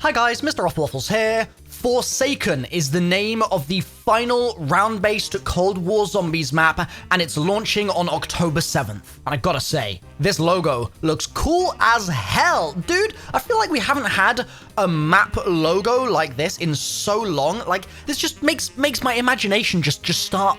Hi guys, MrRoflWaffles here. Forsaken is the name of the final round-based Cold War Zombies map, and it's launching on October 7th. And I gotta say, this logo looks cool as hell. Dude, I feel like we haven't had a map logo like this in so long. Like, this just makes my imagination just start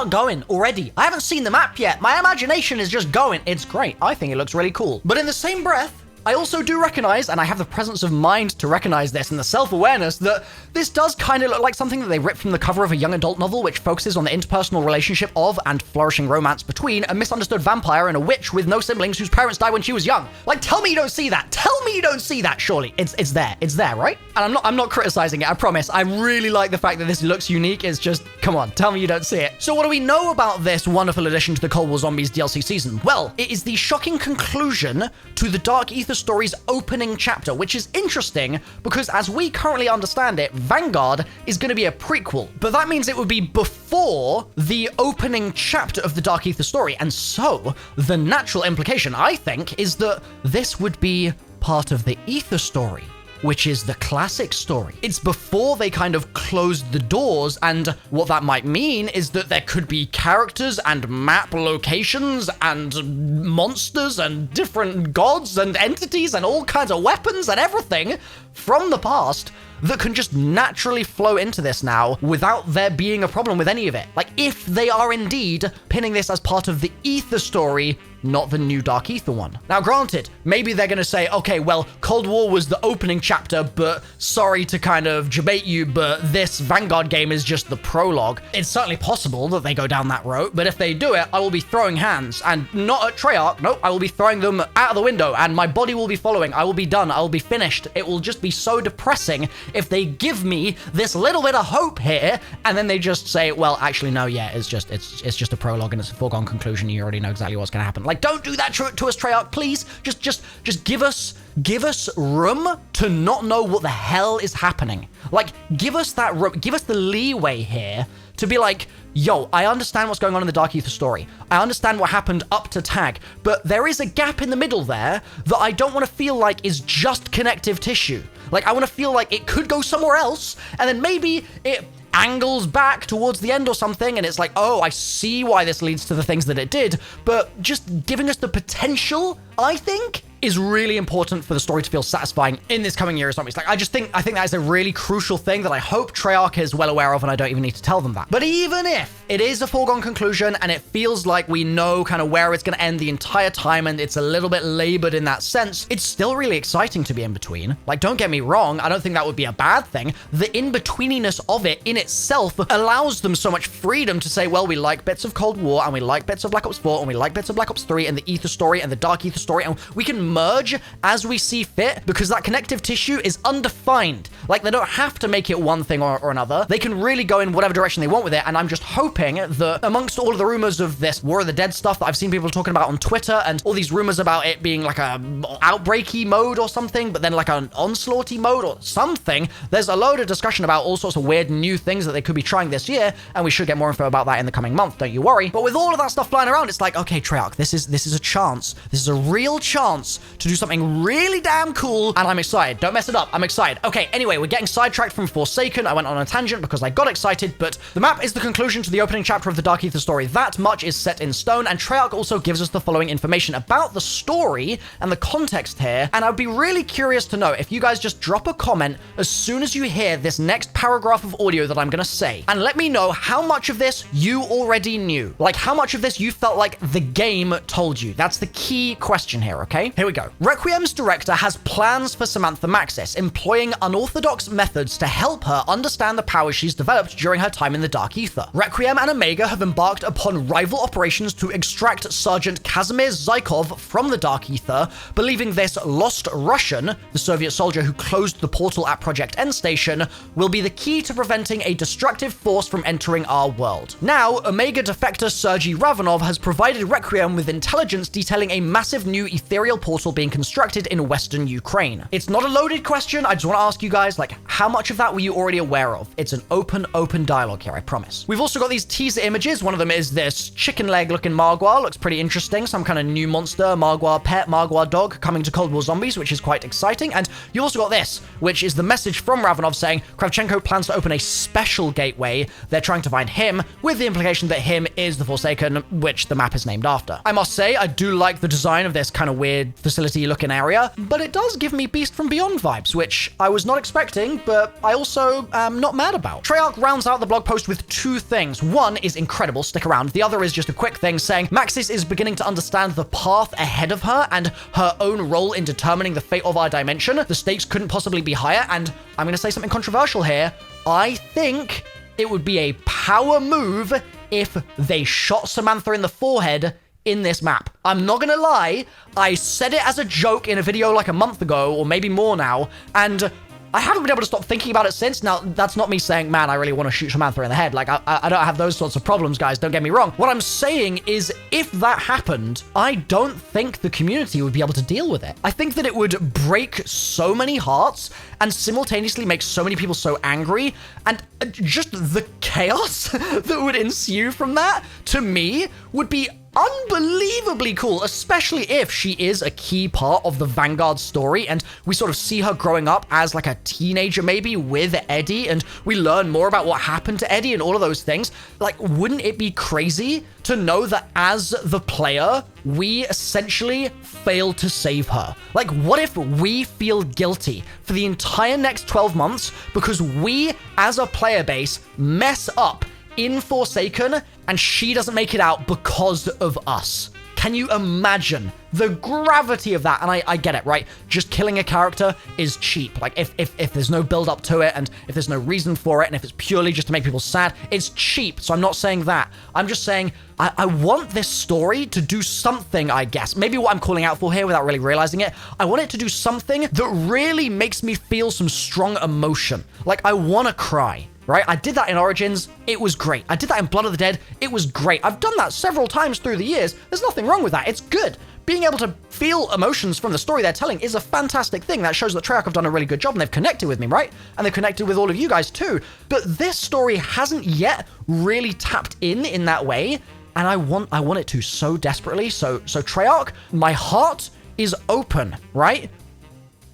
going already. I haven't seen the map yet. My imagination is just going. It's great. I think it looks really cool. But in the same breath, I also do recognize, and I have the presence of mind to recognize this and the self-awareness, that this does kind of look like something that they ripped from the cover of a young adult novel which focuses on the interpersonal relationship of and flourishing romance between a misunderstood vampire and a witch with no siblings whose parents died when she was young. Like, tell me you don't see that. Tell me you don't see that, surely. It's there. It's there, right? And I'm not criticizing it, I promise. I really like the fact that this looks unique. It's just, come on, tell me you don't see it. So what do we know about this wonderful addition to the Cold War Zombies DLC season? Well, it is the shocking conclusion to the Dark Ether story's opening chapter, which is interesting because as we currently understand it, Vanguard is going to be a prequel, but that means it would be before the opening chapter of the Dark Ether story. And so the natural implication, I think, is that this would be part of the Ether story, which is the classic story. It's before they kind of closed the doors, and what that might mean is that there could be characters and map locations and monsters and different gods and entities and all kinds of weapons and everything from the past that can just naturally flow into this now without there being a problem with any of it. Like, if they are indeed pinning this as part of the Ether story, not the new Dark Ether one. Now, granted, maybe they're going to say, okay, well, Cold War was the opening chapter, but sorry to kind of debate you, but this Vanguard game is just the prologue. It's certainly possible that they go down that road, but if they do it, I will be throwing hands, and not at Treyarch. Nope, I will be throwing them out of the window, and my body will be following. I will be done. I will be finished. It will just be so depressing if they give me this little bit of hope here, and then they just say, well, actually, no, yeah, it's just a prologue, and it's a foregone conclusion. You already know exactly what's going to happen. Like, don't do that to us, Treyarch, please. Just give us room to not know what the hell is happening. Like, give us that room, give us the leeway here to be like, yo, I understand what's going on in the Dark Ether story. I understand what happened up to Tag, but there is a gap in the middle there that I don't want to feel like is just connective tissue. Like, I want to feel like it could go somewhere else, and then maybe it angles back towards the end or something, and it's like, oh, I see why this leads to the things that it did, but just giving us the potential, I think, is really important for the story to feel satisfying in this coming year or something. Like, I think that is a really crucial thing that I hope Treyarch is well aware of, and I don't even need to tell them that. But even if it is a foregone conclusion and it feels like we know kind of where it's going to end the entire time and it's a little bit labored in that sense, it's still really exciting to be in between. Like, don't get me wrong, I don't think that would be a bad thing. The in-betweeniness of it in itself allows them so much freedom to say, well, we like bits of Cold War, and we like bits of Black Ops 4, and we like bits of Black Ops 3, and the Ether story, and the Dark Ether story, and we can merge as we see fit, because that connective tissue is undefined. Like, they don't have to make it one thing or another. They can really go in whatever direction they want with it, and I'm just hoping that amongst all of the rumors of this War of the Dead stuff that I've seen people talking about on Twitter, and all these rumors about it being like a outbreaky mode or something, but then like an onslaughty mode or something, there's a load of discussion about all sorts of weird new things that they could be trying this year, and we should get more info about that in the coming month, don't you worry. But with all of that stuff flying around, it's like, okay, Treyarch, this is a chance. This is a real chance to do something really damn cool, and I'm excited. Don't mess it up. I'm excited. Okay, anyway, we're getting sidetracked from Forsaken. I went on a tangent because I got excited, but the map is the conclusion to the opening chapter of the Dark Ether story. That much is set in stone, and Treyarch also gives us the following information about the story and the context here, and I'd be really curious to know if you guys just drop a comment as soon as you hear this next paragraph of audio that I'm gonna say, and let me know how much of this you already knew. Like, how much of this you felt like the game told you. That's the key question here, okay? Here we go. Requiem's director has plans for Samantha Maxis, employing unorthodox methods to help her understand the powers she's developed during her time in the Dark Ether. Requiem and Omega have embarked upon rival operations to extract Sergeant Kazimir Zykov from the Dark Ether, believing this lost Russian, the Soviet soldier who closed the portal at Project N Station, will be the key to preventing a destructive force from entering our world. Now, Omega defector Sergei Ravanov has provided Requiem with intelligence detailing a massive new ethereal portal being constructed in western Ukraine. It's not a loaded question. I just want to ask you guys, like, how much of that were you already aware of? It's an open dialogue here, I promise. We've also got these teaser images. One of them is this chicken leg looking Margwa. Looks pretty interesting. Some kind of new monster, Margwa pet, Margwa dog coming to Cold War Zombies, which is quite exciting. And you also got this, which is the message from Ravenov saying Kravchenko plans to open a special gateway. They're trying to find him, with the implication that him is the Forsaken, which the map is named after. I must say, I do like the design of this kind of weird facility looking area, but it does give me Beast from Beyond vibes, which I was not expecting, but I also am not mad about. Treyarch rounds out the blog post with two things. One is incredible, stick around. The other is just a quick thing saying Maxis is beginning to understand the path ahead of her and her own role in determining the fate of our dimension. The stakes couldn't possibly be higher, and I'm going to say something controversial here. I think it would be a power move if they shot Samantha in the forehead in this map. I'm not gonna lie, I said it as a joke in a video like a month ago, or maybe more now, and I haven't been able to stop thinking about it since. Now, that's not me saying, man, I really want to shoot Samantha in the head. Like, I don't have those sorts of problems, guys, don't get me wrong. What I'm saying is, if that happened, I don't think the community would be able to deal with it. I think that it would break so many hearts and simultaneously make so many people so angry, and just the chaos that would ensue from that, to me, would be unbelievably cool, especially if she is a key part of the Vanguard story and we sort of see her growing up as like a teenager maybe with Eddie, and we learn more about what happened to Eddie and all of those things. Like, wouldn't it be crazy to know that as the player, we essentially failed to save her? Like, what if we feel guilty for the entire next 12 months because we, as a player base, mess up in Forsaken and she doesn't make it out because of us? Can you imagine the gravity of that? And I get it, right? Just killing a character is cheap. Like, if there's no build up to it, and if there's no reason for it, and if it's purely just to make people sad, it's cheap. So I'm not saying that. I'm just saying I want this story to do something, I guess. Maybe what I'm calling out for here without really realizing it, I want it to do something that really makes me feel some strong emotion. Like, I want to cry. Right? I did that in Origins. It was great. I did that in Blood of the Dead. It was great. I've done that several times through the years. There's nothing wrong with that. It's good. Being able to feel emotions from the story they're telling is a fantastic thing. That shows that Treyarch have done a really good job and they've connected with me, right? And they've connected with all of you guys too. But this story hasn't yet really tapped in that way. And I want it to so desperately. So Treyarch, my heart is open, right?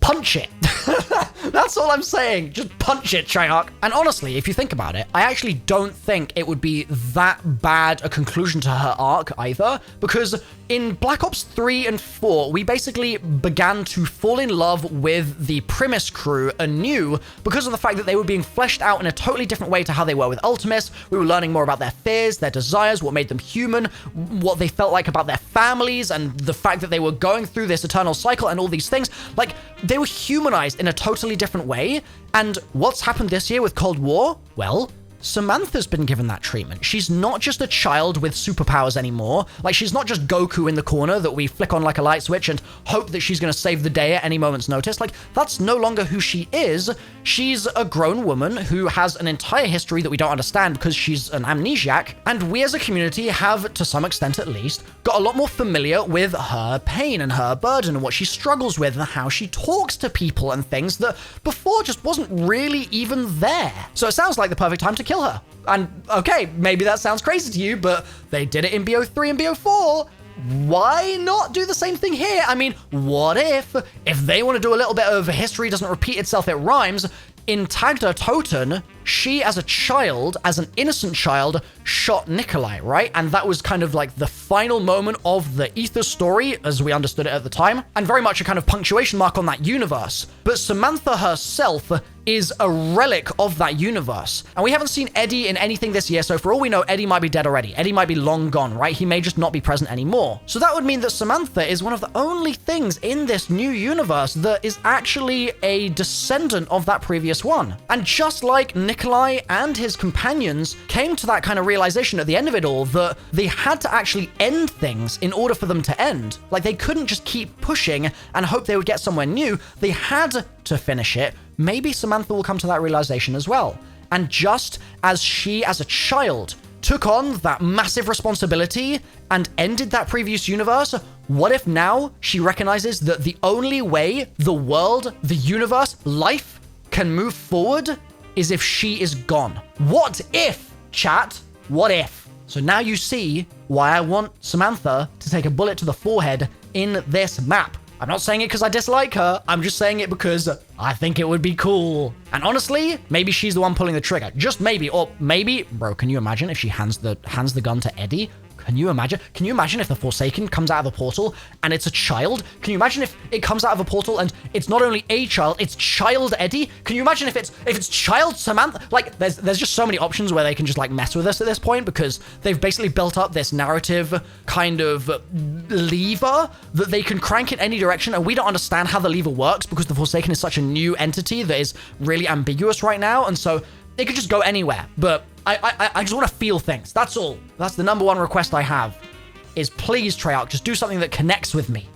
Punch it. That's all I'm saying. Just punch it, Treyarch. And honestly, if you think about it, I actually don't think it would be that bad a conclusion to her arc either, because in Black Ops 3 and 4, we basically began to fall in love with the Primus crew anew because of the fact that they were being fleshed out in a totally different way to how they were with Ultimus. We were learning more about their fears, their desires, what made them human, what they felt like about their families, and the fact that they were going through this eternal cycle and all these things. Like, they were humanized in a totally different way. And what's happened this year with Cold War? Well, Samantha's been given that treatment. She's not just a child with superpowers anymore. Like, she's not just Goku in the corner that we flick on like a light switch and hope that she's going to save the day at any moment's notice. Like, that's no longer who she is. She's a grown woman who has an entire history that we don't understand because she's an amnesiac. And we as a community have, to some extent at least, got a lot more familiar with her pain and her burden and what she struggles with and how she talks to people and things that before just wasn't really even there. So it sounds like the perfect time to kill her. And okay, maybe that sounds crazy to you, but they did it in BO3 and BO4. Why not do the same thing here? I mean, what if they want to do a little bit of history doesn't repeat itself, it rhymes, in Tagda Toten, she as a child, as an innocent child, shot Nikolai, right? And that was kind of like the final moment of the Ether story as we understood it at the time, and very much a kind of punctuation mark on that universe. But Samantha herself is a relic of that universe. And we haven't seen Eddie in anything this year, so for all we know, Eddie might be dead already. Eddie might be long gone, right? He may just not be present anymore. So that would mean that Samantha is one of the only things in this new universe that is actually a descendant of that previous one. And just like Nikolai and his companions came to that kind of realization at the end of it all, that they had to actually end things in order for them to end. Like, they couldn't just keep pushing and hope they would get somewhere new. They had to finish it. Maybe Samantha will come to that realization as well. And just as she, as a child, took on that massive responsibility and ended that previous universe, what if now she recognizes that the only way the world, the universe, life can move forward is if she is gone. What if, chat? What if? So now you see why I want Samantha to take a bullet to the forehead in this map. I'm not saying it because I dislike her. I'm just saying it because I think it would be cool. And honestly, maybe she's the one pulling the trigger. Just maybe. Or maybe, bro, can you imagine if she hands the gun to Eddie? Can you imagine? Can you imagine if the Forsaken comes out of a portal and it's a child? Can you imagine if it comes out of a portal and it's not only a child, it's child Eddie? Can you imagine if it's child Samantha? Like, there's just so many options where they can just like mess with us at this point, because they've basically built up this narrative kind of lever that they can crank in any direction, and we don't understand how the lever works because the Forsaken is such a new entity that is really ambiguous right now, and so it could just go anywhere. But I just want to feel things. That's all. That's the number one request I have, is please, Treyarch, just do something that connects with me.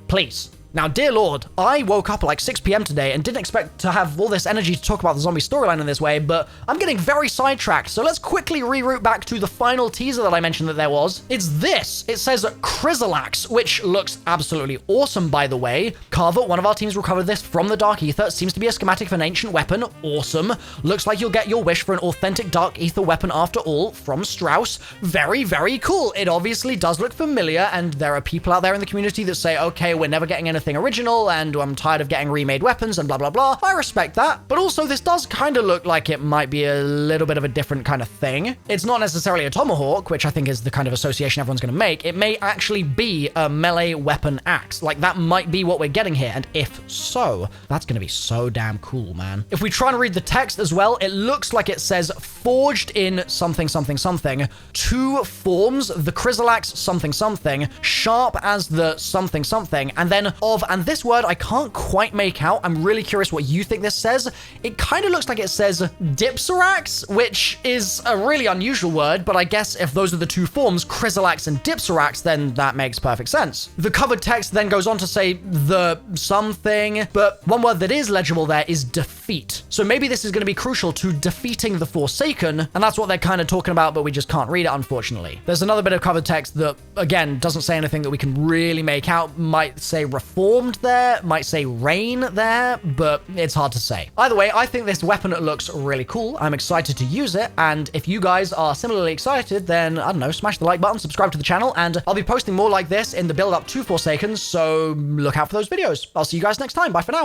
Please. Now, dear Lord, I woke up at like 6 p.m. today and didn't expect to have all this energy to talk about the zombie storyline in this way, but I'm getting very sidetracked, so let's quickly reroute back to the final teaser that I mentioned that there was. It's this. It says Chrysalax, which looks absolutely awesome, by the way. Carver, one of our teams, recovered this from the Dark Ether. It seems to be a schematic of an ancient weapon. Awesome. Looks like you'll get your wish for an authentic Dark Ether weapon after all, from Strauss. Very, very cool. It obviously does look familiar, and there are people out there in the community that say, okay, we're never getting anything original, and I'm tired of getting remade weapons and blah blah blah. I respect that, but also this does kind of look like it might be a little bit of a different kind of thing. It's not necessarily a tomahawk, which I think is the kind of association everyone's going to make. It may actually be a melee weapon axe. Like, that might be what we're getting here, and if so, that's going to be so damn cool, man. If we try and read the text as well, it looks like it says forged in something something something, two forms, the Chrysalax something something, sharp as the something something, and then and this word I can't quite make out. I'm really curious what you think this says. It kind of looks like it says Dipserax, which is a really unusual word, but I guess if those are the two forms, Chrysalax and Dipserax, then that makes perfect sense. The covered text then goes on to say the something, but one word that is legible there is defeat. So maybe this is going to be crucial to defeating the Forsaken, and that's what they're kind of talking about, but we just can't read it, unfortunately. There's another bit of covered text that, again, doesn't say anything that we can really make out. Might say reformed there, might say rain there, but it's hard to say. Either way, I think this weapon looks really cool. I'm excited to use it, and if you guys are similarly excited, then, I don't know, smash the like button, subscribe to the channel, and I'll be posting more like this in the build-up to Forsaken, so look out for those videos. I'll see you guys next time. Bye for now.